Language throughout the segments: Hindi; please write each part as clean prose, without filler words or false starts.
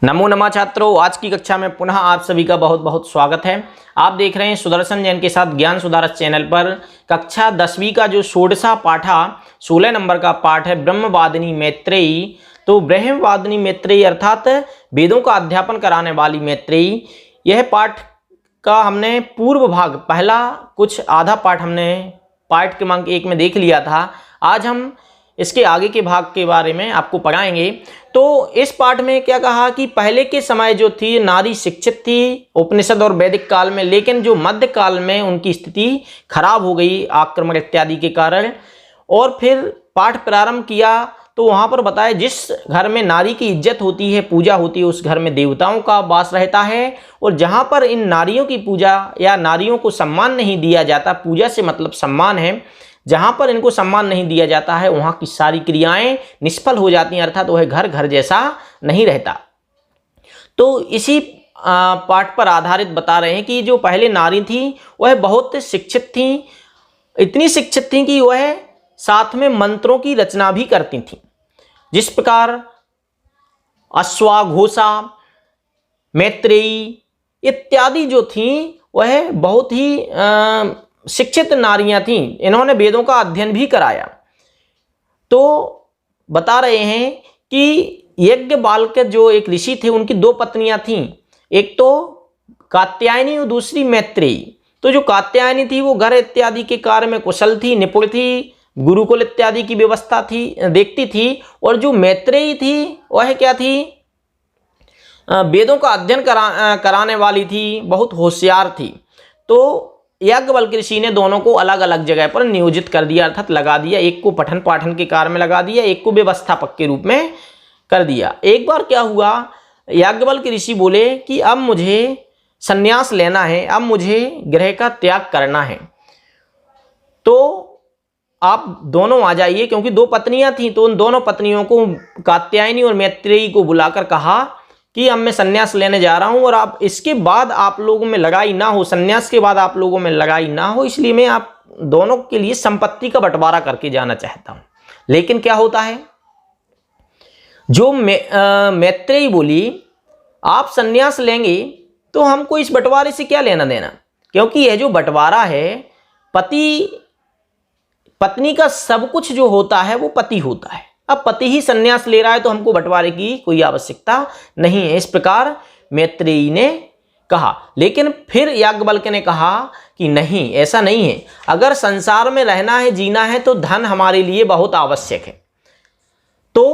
नमो नमः छात्रों, आज की कक्षा में पुनः आप सभी का बहुत बहुत स्वागत है। आप देख रहे हैं सुदर्शन जैन के साथ ज्ञान सुधारक चैनल पर कक्षा 10वीं का जो षोडशा पाठा 16 नंबर का पाठ है ब्रह्मवादिनी मैत्रेयी। तो ब्रह्मवादिनी मैत्रेयी अर्थात वेदों का अध्यापन कराने वाली मैत्रेयी, यह पाठ का हमने पूर्व भाग पहला कुछ आधा पाठ हमने पाठ क्रमांक 1 में देख लिया था। आज हम इसके आगे के भाग के बारे में आपको पढ़ाएंगे। तो इस पाठ में क्या कहा कि पहले के समय जो थी नारी शिक्षित थी उपनिषद और वैदिक काल में, लेकिन जो मध्य काल में उनकी स्थिति खराब हो गई आक्रमण इत्यादि के कारण। और फिर पाठ प्रारंभ किया तो वहाँ पर बताया जिस घर में नारी की इज्जत होती है, पूजा होती है, उस घर में देवताओं का वास रहता है। और जहाँ पर इन नारियों की पूजा या नारियों को सम्मान नहीं दिया जाता, पूजा से मतलब सम्मान है, जहां पर इनको सम्मान नहीं दिया जाता है वहां की सारी क्रियाएं निष्फल हो जाती हैं, अर्थात वह घर घर जैसा नहीं रहता। तो इसी पाठ पर आधारित बता रहे हैं कि जो पहले नारी थी वह बहुत शिक्षित थी, इतनी शिक्षित थी कि वह साथ में मंत्रों की रचना भी करती थी। जिस प्रकार अश्वाघोषा, मैत्रेयी इत्यादि जो थी वह बहुत ही शिक्षित नारियां थीं। इन्होंने वेदों का अध्ययन भी कराया। तो बता रहे हैं कि यज्ञवाल्क्य जो एक ऋषि थे उनकी दो पत्नियां थीं, एक तो कात्यायनी और दूसरी मैत्रेयी। तो जो कात्यायनी थी वो घर इत्यादि के कार्य में कुशल थी, निपुण थी, गुरुकुल इत्यादि की व्यवस्था थी देखती थी। और जो मैत्रेयी थी वह क्या थी, वेदों का अध्ययन कराने वाली थी, बहुत होशियार थी। तो याज्ञवल्क्य ऋषि ने दोनों को अलग अलग जगह पर नियोजित कर दिया, अर्थात लगा दिया। एक को पठन पाठन के कार्य में लगा दिया, एक को व्यवस्थापक के रूप में कर दिया। एक बार क्या हुआ, याज्ञवल्क्य ऋषि बोले कि अब मुझे संन्यास लेना है, अब मुझे गृह का त्याग करना है, तो आप दोनों आ जाइए। क्योंकि दो पत्नियां थीं तो उन दोनों पत्नियों को कात्यायनी और मैत्रेयी को बुलाकर कहा कि अब मैं संन्यास लेने जा रहा हूं और आप इसके बाद आप लोगों में लड़ाई ना हो, संन्यास के बाद आप लोगों में लड़ाई ना हो, इसलिए मैं आप दोनों के लिए संपत्ति का बंटवारा करके जाना चाहता हूं। लेकिन क्या होता है, जो मैत्रेयी बोली आप संन्यास लेंगे तो हमको इस बंटवारे से क्या लेना देना, क्योंकि यह जो बंटवारा है पति पत्नी का सब कुछ जो होता है वो पति होता है। अब पति ही संन्यास ले रहा है तो हमको बंटवारे की कोई आवश्यकता नहीं है। इस प्रकार मैत्रेयी ने कहा। लेकिन फिर याज्ञवल्क्य ने कहा कि नहीं, ऐसा नहीं है। अगर संसार में रहना है, जीना है, तो धन हमारे लिए बहुत आवश्यक है। तो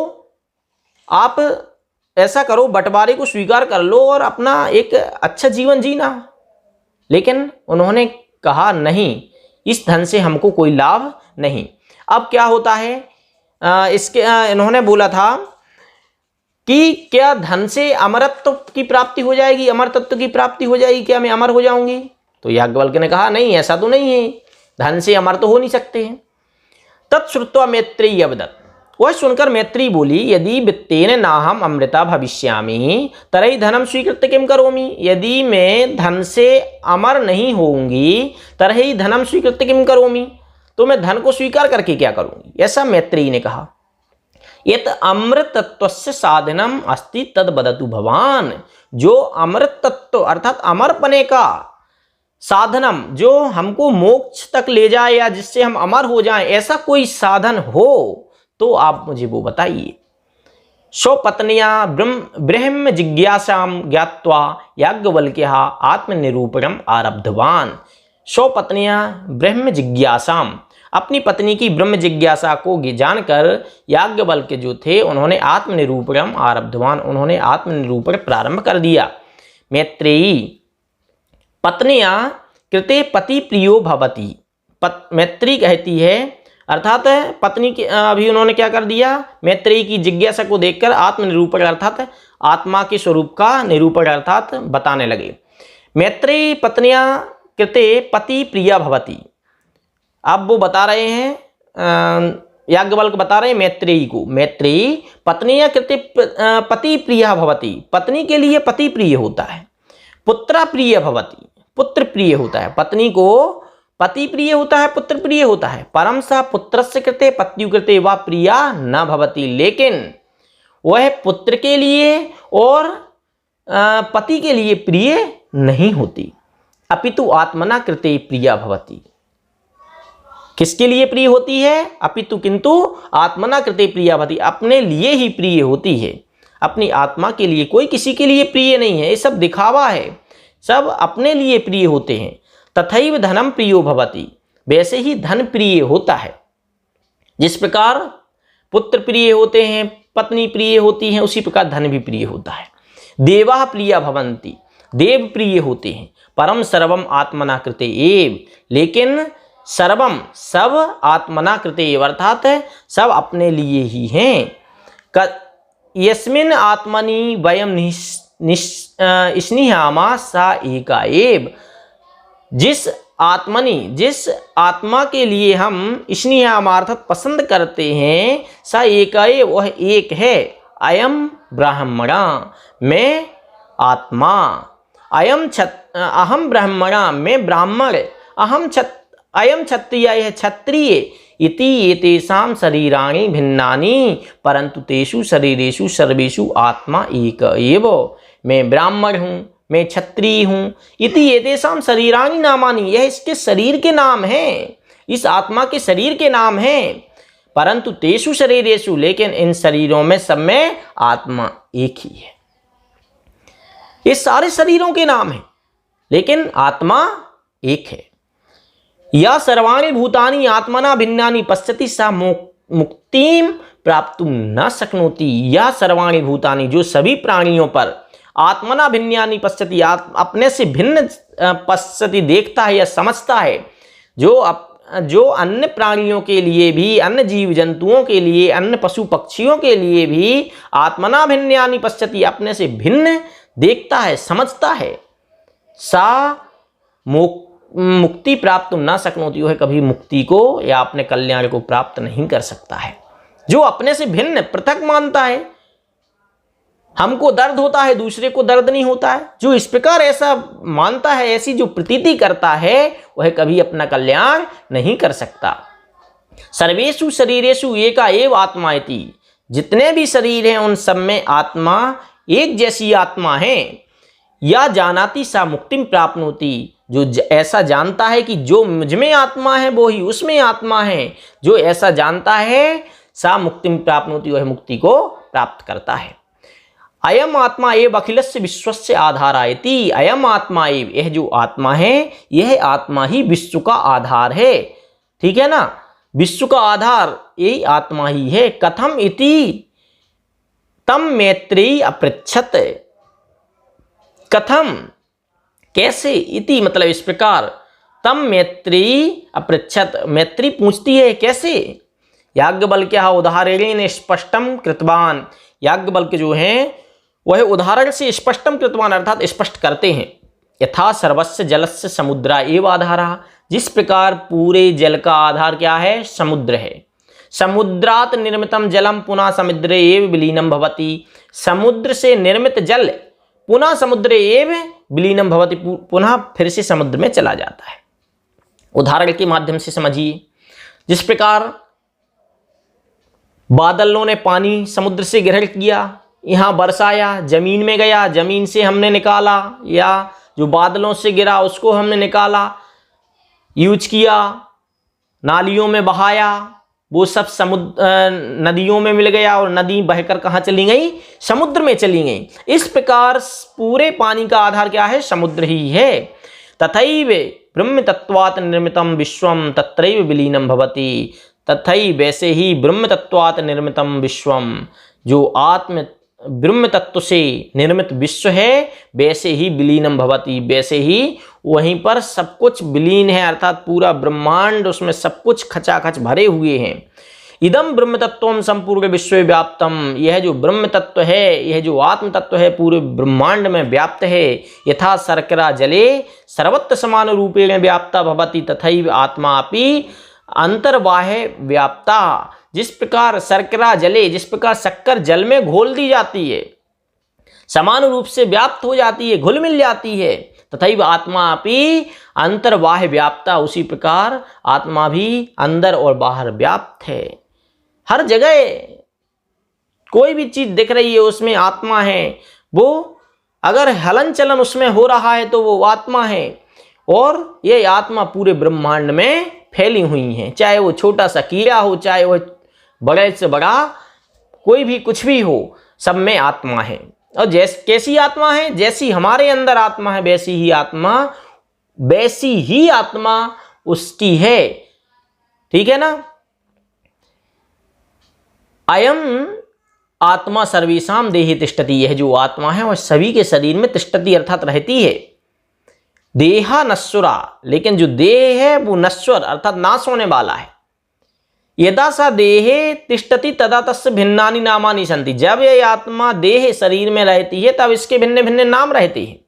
आप ऐसा करो, बंटवारे को स्वीकार कर लो और अपना एक अच्छा जीवन जीना। लेकिन उन्होंने कहा नहीं, इस धन से हमको कोई लाभ नहीं। अब क्या होता है, इन्होंने बोला था कि क्या धन से अमरत्व की प्राप्ति हो जाएगी, अमर तत्व की प्राप्ति हो जाएगी, क्या मैं अमर हो जाऊंगी? तो याज्ञवल्क्य ने कहा नहीं, ऐसा तो नहीं है, धन से अमर तो हो नहीं सकते हैं। तत्श्रुत्वा मैत्रेयी अवदत्, वह सुनकर मैत्रेयी बोली यदि वित्तेन नाहम अमृता भविष्यामि तरहि धनम स्वीकृत्य किम करोमि। यदि मैं धन से अमर नहीं होऊंगी तरहि धनम स्वीकृत्य किम करोमि, तो मैं धन को स्वीकार करके क्या करूंगी, ऐसा मैत्रेयी ने कहा। यत् अमृत तत्वस्य साधनम अस्ति तद वदतु भवान। जो अमृत तत्व अर्थात अमर पने का साधनम, जो हमको मोक्ष तक ले जाए या जिससे हम अमर हो जाएं, ऐसा कोई साधन हो तो आप मुझे वो बताइए। स्वपत्न्या ब्रह्म जिज्ञासाम ज्ञात्वा याज्ञवल्क्यः आत्मनिरूपणम आरब्धवान। स्वपत्न्या ब्रह्म जिज्ञासाम, अपनी पत्नी की ब्रह्म जिज्ञासा को जानकर याज्ञवल्क्य जो थे उन्होंने आत्मनिरूपणम आरब्धवान, उन्होंने आत्मनिरूपण प्रारंभ कर दिया। मैत्रेयी पत्निया कृते पति प्रियो भवति। मैत्रेयी कहती है, अर्थात पत्नी के अभी उन्होंने क्या कर दिया, मैत्रेयी की जिज्ञासा को देखकर आत्मनिरूपण अर्थात आत्मा के स्वरूप का निरूपण अर्थात बताने लगे। मैत्रेयी पत्निया कृते पति प्रिया भवति। अब वो बता रहे हैं, याज्ञवल्क्य बता रहे हैं मैत्रेयी को, मैत्रेयी पत्निया कृते पति प्रिया भवति, पत्नी के लिए पति प्रिय होता है। पुत्रा प्रिय भवति, पुत्र प्रिय होता है। पत्नी को पति प्रिय होता है, पुत्र प्रिय होता है। परम सा पुत्रस्य कृते पत्युः कृते वा प्रिया न भवति, लेकिन वह पुत्र के लिए और पति के लिए प्रिय नहीं होती, अपितु आत्मना कृते प्रिया भवति। किसके लिए प्रिय होती है? अपितु किंतु आत्मना कृते प्रिया भवति, अपने लिए ही प्रिय होती है, अपनी आत्मा के लिए। कोई किसी के लिए प्रिय नहीं है, ये सब दिखावा है, सब अपने लिए प्रिय होते हैं। तथैव धनम प्रियो भवति, वैसे ही धन प्रिय होता है। जिस प्रकार पुत्र प्रिय होते हैं, पत्नी प्रिय होती है, उसी प्रकार धन भी प्रिय होता है। देवा प्रिया भवन्ति, देव प्रिय होते हैं। परम सर्वम आत्मना कृते एव, लेकिन सर्वम सब आत्मना कृते एव, अर्थात सब अपने लिए ही हैं। यस्मिन् आत्मनि वयम स्निह्यामा सा एका एव, जिस आत्मा के लिए हम स्निह्यामा अर्थात पसंद करते हैं, सा एका एव, वह एक है। अयम ब्राह्मणा, मैं आत्मा, अहम ब्राह्मणा, मैं ब्राह्मण, अयम क्षत्रिय, यह क्षत्रिय, इति एतेषां शरीराणि भिन्नानि परंतु तेषु शरीरेषु सर्वेषु आत्मा एक एव। मैं ब्राह्मण हूँ, मैं क्षत्रिय हूँ। इति एतेषां शरीराणि नामानि, यह इसके शरीर के नाम हैं, इस आत्मा के शरीर के नाम हैं। परंतु तेषु शरीरेषु, लेकिन इन शरीरों में सब में आत्मा एक ही है। ये सारे शरीरों के नाम हैं, लेकिन आत्मा एक है। या सर्वाणि भूतानि आत्मना भिन्नानि पश्यति सा मुक्तिम प्राप्तुम न शक्नोति। या सर्वाणि भूतानि, जो सभी प्राणियों पर आत्मना भिन्नानि पश्यति, अपने से भिन्न पश्यति, देखता है या समझता है, जो अन्य प्राणियों के लिए भी, अन्य जीव जंतुओं के लिए, अन्य पशु पक्षियों के लिए भी आत्मना भिन्नानि पश्यति, अपने से भिन्न देखता है, समझता है। सा मुक्ति प्राप्त न शक्नोति, वह कभी मुक्ति को या अपने कल्याण को प्राप्त नहीं कर सकता है। जो अपने से भिन्न पृथक मानता है, हमको दर्द होता है, दूसरे को दर्द नहीं होता है, जो इस प्रकार ऐसा मानता है, ऐसी जो प्रतीति करता है, वह कभी अपना कल्याण नहीं कर सकता। सर्वेषु शरीरेषु एका एव आत्मा इति, जितने भी शरीर हैं उन सब में आत्मा एक जैसी आत्मा है। या जानाति सा मुक्तिम प्राप्नोति, जो ऐसा जानता है कि जो मुझ में आत्मा है वो ही उसमें आत्मा है, जो ऐसा जानता है सा मुक्तिम प्राप्नोति, वह मुक्ति को प्राप्त करता है। अयम आत्मा एव अखिलस्य विश्वस्य आधारा इति, अयम आत्मा एव, यह जो आत्मा है, यह आत्मा ही विश्व का आधार है। ठीक है ना, विश्व का आधार यही आत्मा ही है। कथम इति तम मैत्रेयी अपृच्छत, कथम कैसे, इति मतलब इस प्रकार, तम मैत्रेयी अपृच्छत, मैत्री पूछती है कैसे। याज्ञवल्क्य उदाहरणेन स्पष्टम कृतवान, याज्ञवल्क्य जो हैं वह उदाहरण से स्पष्टम कृतवान अर्थात स्पष्ट करते हैं। यथा सर्वस्य जलस्य समुद्रा एव आधारः, जिस प्रकार पूरे जल का आधार क्या है, समुद्र है। समुद्रात निर्मितम जलम पुनः समुद्रे एव विलीनम भवति, समुद्र से निर्मित जल पुनः समुद्र एव विलीनम भवति, पुनः फिर से समुद्र में चला जाता है। उदाहरण के माध्यम से समझिए, जिस प्रकार बादलों ने पानी समुद्र से ग्रहण किया, यहाँ बरसाया, जमीन में गया, जमीन से हमने निकाला, या जो बादलों से गिरा उसको हमने निकाला, यूज किया, नालियों में बहाया, वो सब समुद्र नदियों में मिल गया और नदी बहकर कहाँ चली गई, समुद्र में चली गई। इस प्रकार पूरे पानी का आधार क्या है, समुद्र ही है। तथैव ब्रह्म तत्वात् निर्मितम विश्वम तत्रैव विलीनम भवति, तथैव वैसे ही ब्रह्म तत्वात् निर्मितम विश्वम, जो आत्म ब्रह्म तत्व से निर्मित विश्व है, वैसे ही विलीनम भवति, वैसे ही वहीं पर सब कुछ विलीन है, अर्थात पूरा ब्रह्मांड उसमें सब कुछ खचाखच भरे हुए हैं। इदम ब्रह्म तत्वम संपूर्ण विश्व व्याप्तम, यह जो ब्रह्म तत्व है, यह जो आत्म तत्व है, पूरे ब्रह्मांड में व्याप्त है। यथा शर्करा जले सर्वत्र समान रूपेण व्याप्ता भवति तथैव आत्मा अपि अंतर्बाह्य व्याप्ता, जिस प्रकार शर्करा जले, जिस प्रकार शक्कर जल में घोल दी जाती है, समान रूप से व्याप्त हो जाती है, घुल मिल जाती है, तथैव आत्मा अपि अंतर्बाह्य व्याप्ता, उसी प्रकार आत्मा भी अंदर और बाहर व्याप्त है। हर जगह कोई भी चीज दिख रही है उसमें आत्मा है, वो अगर हलन चलन उसमें हो रहा है तो वो आत्मा है, और ये आत्मा पूरे ब्रह्मांड में फैली हुई हैं, चाहे वो छोटा सा कीड़ा हो, चाहे वो बड़े से बड़ा कोई भी कुछ भी हो, सब में आत्मा है। और कैसी आत्मा है? जैसी हमारे अंदर आत्मा है वैसी ही आत्मा उसकी है। ठीक है ना? अयम आत्मा सर्वेषां देहे तिष्ठति, यह जो आत्मा है वह सभी के शरीर में तिष्ठति अर्थात रहती है। देहा नश्वरा, लेकिन जो देह है वो नश्वर अर्थात नाश होने वाला है। यदा सा देहे तिष्ठति तदा तस्य भिन्नानि नामानि सन्ति, जब यह आत्मा देह शरीर में रहती है तब इसके भिन्न भिन्न नाम रहते हैं।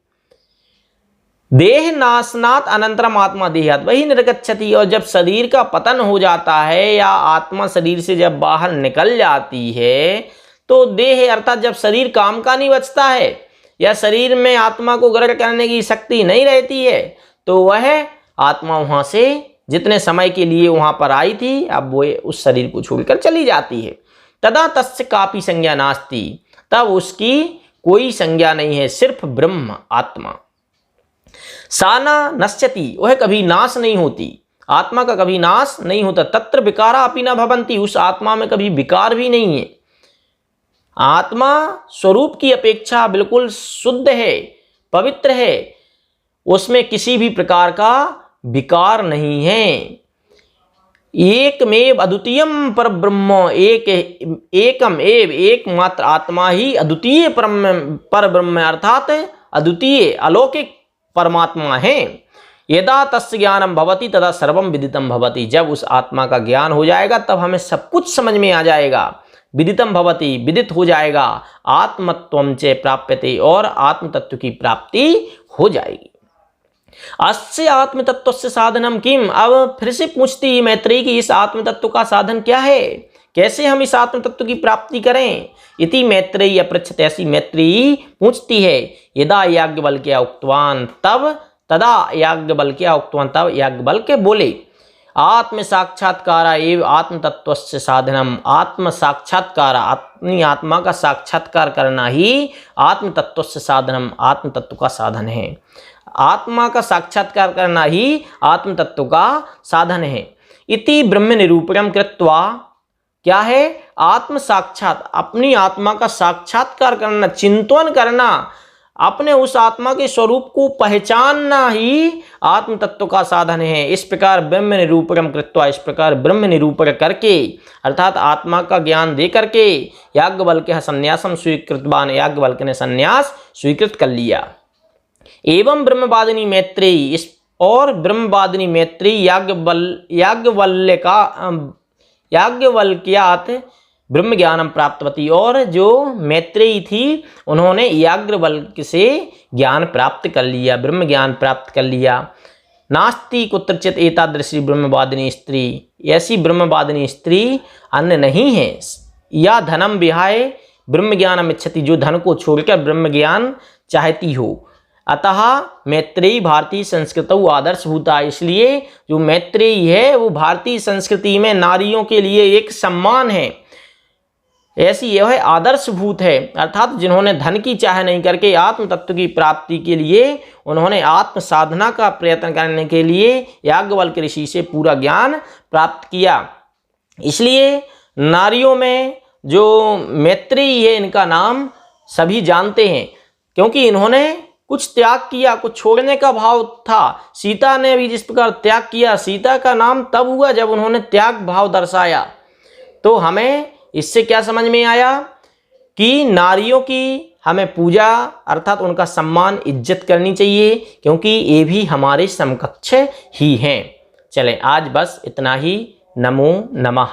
देह नाशनात् अनंतरम आत्मा देहात् वही निर्गच्छति, और जब शरीर का पतन हो जाता है या आत्मा शरीर से जब बाहर निकल जाती है तो देह अर्थात जब शरीर काम का नहीं बचता है या शरीर में आत्मा को ग्रहण करने की शक्ति नहीं रहती है तो वह आत्मा वहां से जितने समय के लिए वहां पर आई थी अब वो उस शरीर को छोड़कर चली जाती है। तदा तस्य कापि संज्ञा नास्ति, तब उसकी कोई संज्ञा नहीं है, सिर्फ ब्रह्म आत्मा। साना नश्यति, वह कभी नाश नहीं होती, आत्मा का कभी नाश नहीं होता। तत्र विकारा अपि न भवन्ति, उस आत्मा में कभी विकार भी नहीं है। आत्मा स्वरूप की अपेक्षा बिल्कुल शुद्ध है, पवित्र है, उसमें किसी भी प्रकार का विकार नहीं है। एकमेव अद्वितीयम पर ब्रह्म, एकम एव एकमात्र आत्मा ही अद्वितीय पर ब्रह्म अर्थात अद्वितीय अलौकिक परमात्मा है। यदा तस्य ज्ञानम भवति तदा सर्वम विदितम भवति, जब उस आत्मा का ज्ञान हो जाएगा तब हमें सब कुछ समझ में आ जाएगा। विदितम भवति, विदित हो जाएगा। आत्मत्वं च प्राप्यते, और आत्म तत्व की प्राप्ति हो जाएगी। अस्य आत्म तत्व से साधनम किम, अब फिर से पूछती मैत्रेयी कि इस आत्म तत्व का साधन क्या है, कैसे हम इस आत्म तत्व की प्राप्ति करें। इति मैत्रेयी अपृच्छत, ऐसी मैत्रेयी पूछती है। यदा याज्ञवल्क्य उक्तवान, तदा याज्ञवल्क्य उक्तवान, तब याज्ञवल्क्य बोले आत्म साक्षात्कार एवं आत्म तत्व से साधनम, आत्म साक्षात्कार अपनी आत्मा का साक्षात्कार करना ही आत्म तत्व से साधनम, आत्म तत्व का साधन है। आत्मा का साक्षात्कार करना ही आत्म तत्व का साधन है। इति ब्रह्म निरूपणम कृत्वा, क्या है? आत्म साक्षात, अपनी आत्मा का साक्षात्कार करना, चिंतन करना, अपने उस आत्मा के स्वरूप को पहचानना ही आत्म तत्व का साधन है। इस प्रकार ब्रह्म निरूपणम कृत्वा, इस प्रकार ब्रह्म निरूपण करके अर्थात आत्मा का ज्ञान दे करके याज्ञवल्क्य संन्यासम स्वीकृतवान, याज्ञवल्क्य ने संन्यास स्वीकृत कर लिया। एवं ब्रह्मवादिनी मैत्रेयी, इस और ब्रह्मवादिनी मैत्रेयी याज्ञवल्क्यात् ब्रह्म ज्ञानम प्राप्तवती, और जो मैत्रेयी थी उन्होंने याज्ञवल्क्य से ज्ञान प्राप्त कर लिया, ब्रह्म ज्ञान प्राप्त कर लिया। नास्ति कुत्रचित एतादृशी ब्रह्मवादिनी स्त्री, ऐसी ब्रह्मवादिनी स्त्री अन्य नहीं है। या धनम विहाय ब्रह्म ज्ञानम इच्छति, जो धन को छोड़कर ब्रह्म ज्ञान चाहती हो। अतः मैत्रेयी भारतीय संस्कृतौ आदर्शभूता, इसलिए जो मैत्रेयी है वो भारतीय संस्कृति में नारियों के लिए एक सम्मान है, ऐसी यह आदर्शभूत है। अर्थात जिन्होंने धन की चाह नहीं करके आत्म तत्व की प्राप्ति के लिए उन्होंने आत्म साधना का प्रयत्न करने के लिए याज्ञवल्क्य ऋषि से पूरा ज्ञान प्राप्त किया। इसलिए नारियों में जो मैत्रेयी है इनका नाम सभी जानते हैं, क्योंकि इन्होंने कुछ त्याग किया, कुछ छोड़ने का भाव था। सीता ने भी जिस प्रकार त्याग किया, सीता का नाम तब हुआ जब उन्होंने त्याग भाव दर्शाया। तो हमें इससे क्या समझ में आया कि नारियों की हमें पूजा अर्थात उनका सम्मान इज्जत करनी चाहिए, क्योंकि ये भी हमारे समकक्ष ही हैं। चलें आज बस इतना ही। नमो नमः।